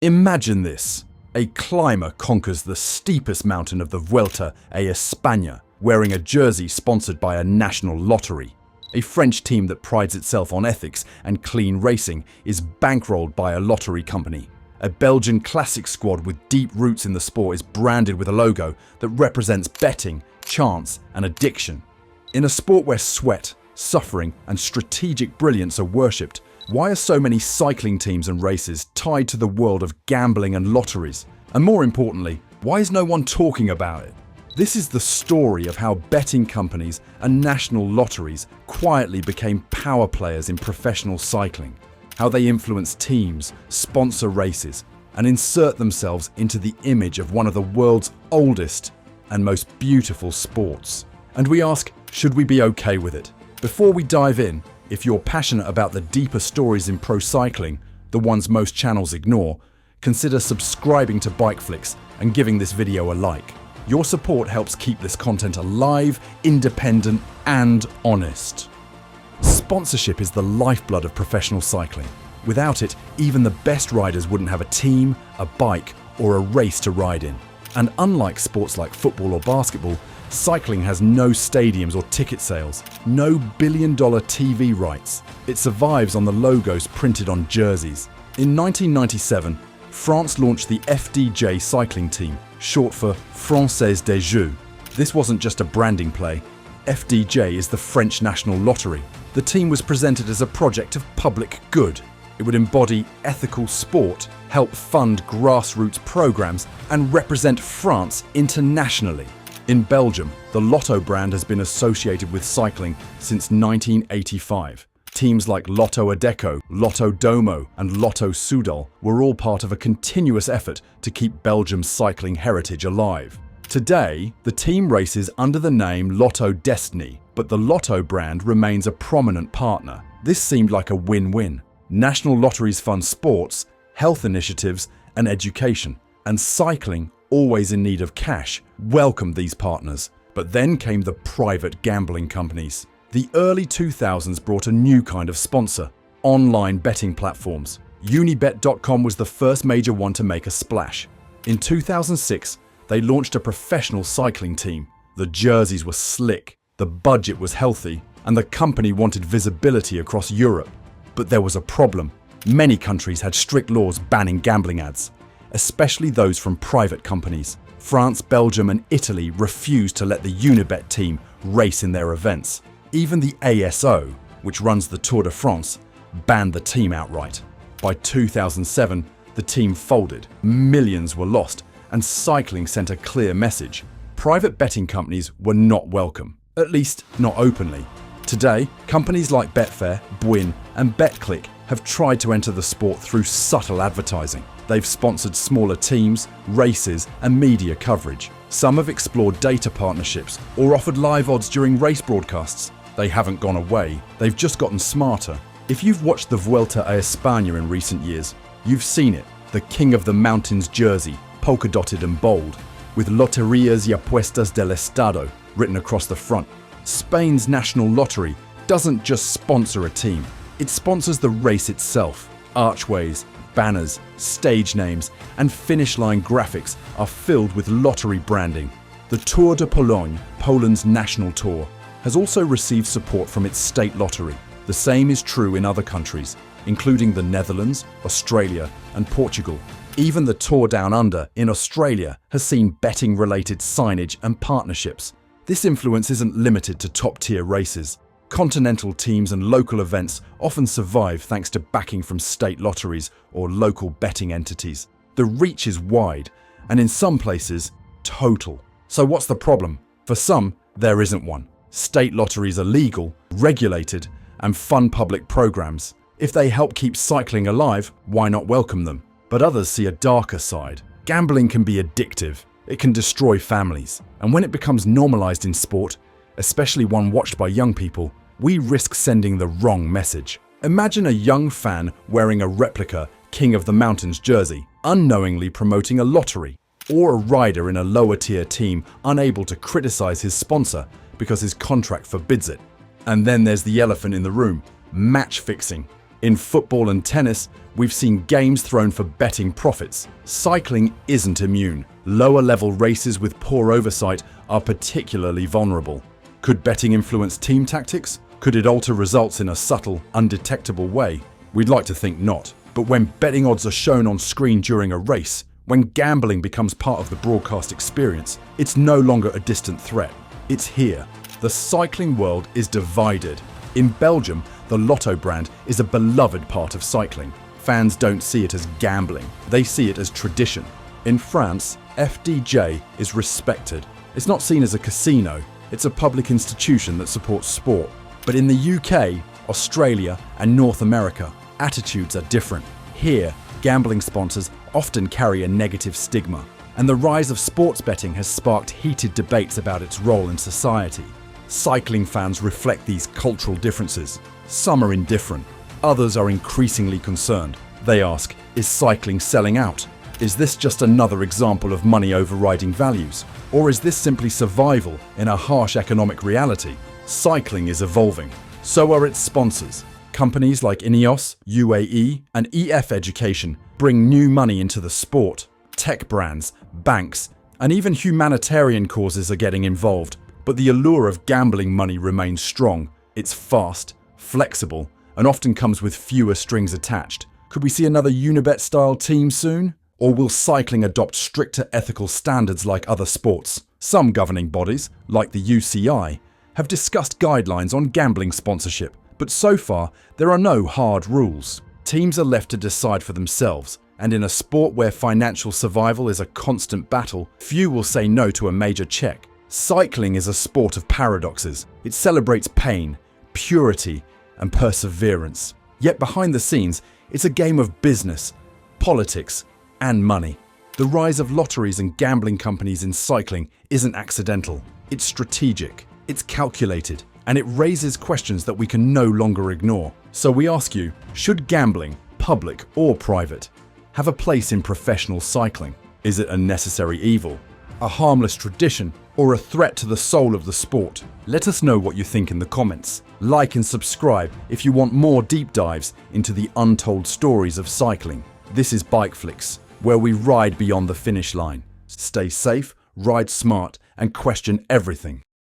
Imagine this. A climber conquers the steepest mountain of the Vuelta a España, wearing a jersey sponsored by a national lottery. A French team that prides itself on ethics and clean racing is bankrolled by a lottery company. A Belgian classic squad with deep roots in the sport is branded with a logo that represents betting, chance, and addiction. In a sport where sweat, suffering, and strategic brilliance are worshipped, why are so many cycling teams and races tied to the world of gambling and lotteries? And more importantly, why is no one talking about it? This is the story of how betting companies and national lotteries quietly became power players in professional cycling, how they influence teams, sponsor races, and insert themselves into the image of one of the world's oldest and most beautiful sports. And we ask, should we be okay with it? Before we dive in, if you're passionate about the deeper stories in pro cycling, the ones most channels ignore, consider subscribing to BikeFlix and giving this video a like. Your support helps keep this content alive, independent, and honest. Sponsorship is the lifeblood of professional cycling. Without it, even the best riders wouldn't have a team, a bike, or a race to ride in. And unlike sports like football or basketball, cycling has no stadiums or ticket sales, no billion-dollar TV rights. It survives on the logos printed on jerseys. In 1997, France launched the FDJ cycling team, short for Française des Jeux. This wasn't just a branding play. FDJ is the French national lottery. The team was presented as a project of public good. It would embody ethical sport, help fund grassroots programs, and represent France internationally. In Belgium, the Lotto brand has been associated with cycling since 1985. Teams like Lotto Adecco, Lotto Domo, and Lotto Soudal were all part of a continuous effort to keep Belgium's cycling heritage alive. Today, the team races under the name Lotto Destiny, but the Lotto brand remains a prominent partner. This seemed like a win-win. National lotteries fund sports, health initiatives, and education, and cycling, always in need of cash, welcomed these partners. But then came the private gambling companies. The early 2000s brought a new kind of sponsor: online betting platforms. Unibet.com was the first major one to make a splash. In 2006, they launched a professional cycling team. The jerseys were slick, the budget was healthy, and the company wanted visibility across Europe. But there was a problem. Many countries had strict laws banning gambling ads, especially those from private companies. France, Belgium, and Italy refused to let the Unibet team race in their events. Even the ASO, which runs the Tour de France, banned the team outright. By 2007, the team folded, millions were lost, and cycling sent a clear message. Private betting companies were not welcome, at least not openly. Today, companies like Betfair, Bouygues, and BetClick have tried to enter the sport through subtle advertising. They've sponsored smaller teams, races, and media coverage. Some have explored data partnerships or offered live odds during race broadcasts. They haven't gone away, they've just gotten smarter. If you've watched the Vuelta a España in recent years, you've seen it, the King of the Mountains jersey, polka-dotted and bold, with Loterías y Apuestas del Estado written across the front. Spain's national lottery doesn't just sponsor a team, it sponsors the race itself. Archways, banners, stage names, and finish line graphics are filled with lottery branding. The Tour de Pologne, Poland's national tour, has also received support from its state lottery. The same is true in other countries, including the Netherlands, Australia, and Portugal. Even the Tour Down Under in Australia has seen betting-related signage and partnerships. This influence isn't limited to top-tier races. Continental teams and local events often survive thanks to backing from state lotteries or local betting entities. The reach is wide, and in some places, total. So what's the problem? For some, there isn't one. State lotteries are legal, regulated, and fund public programs. If they help keep cycling alive, why not welcome them? But others see a darker side. Gambling can be addictive. It can destroy families. And when it becomes normalized in sport, especially one watched by young people, we risk sending the wrong message. Imagine a young fan wearing a replica King of the Mountains jersey, unknowingly promoting a lottery, or a rider in a lower tier team unable to criticize his sponsor because his contract forbids it. And then there's the elephant in the room, match fixing. In football and tennis, we've seen games thrown for betting profits. Cycling isn't immune. Lower-level races with poor oversight are particularly vulnerable. Could betting influence team tactics? Could it alter results in a subtle, undetectable way? We'd like to think not. But when betting odds are shown on screen during a race, when gambling becomes part of the broadcast experience, it's no longer a distant threat. It's here. The cycling world is divided. In Belgium, the Lotto brand is a beloved part of cycling. Fans don't see it as gambling, they see it as tradition. In France, FDJ is respected. It's not seen as a casino, it's a public institution that supports sport. But in the UK, Australia, and North America, attitudes are different. Here, gambling sponsors often carry a negative stigma, and the rise of sports betting has sparked heated debates about its role in society. Cycling fans reflect these cultural differences. Some are indifferent, others are increasingly concerned. They ask, is cycling selling out? Is this just another example of money overriding values? Or is this simply survival in a harsh economic reality? Cycling is evolving. So are its sponsors. Companies like Ineos, UAE, and EF Education bring new money into the sport. Tech brands, banks, and even humanitarian causes are getting involved. But the allure of gambling money remains strong. It's fast, flexible, and often comes with fewer strings attached. Could we see another Unibet-style team soon? Or will cycling adopt stricter ethical standards like other sports? Some governing bodies, like the UCI, have discussed guidelines on gambling sponsorship, but so far there are no hard rules. Teams are left to decide for themselves, and in a sport where financial survival is a constant battle, few will say no to a major check. Cycling is a sport of paradoxes. It celebrates pain, purity, and perseverance. Yet behind the scenes, it's a game of business, politics, and money. The rise of lotteries and gambling companies in cycling isn't accidental. It's strategic, it's calculated, and it raises questions that we can no longer ignore. So we ask you, should gambling, public or private, have a place in professional cycling? Is it a necessary evil, a harmless tradition, or a threat to the soul of the sport? Let us know what you think in the comments. Like and subscribe if you want more deep dives into the untold stories of cycling. This is Bikeflix, where we ride beyond the finish line. Stay safe, ride smart, and question everything.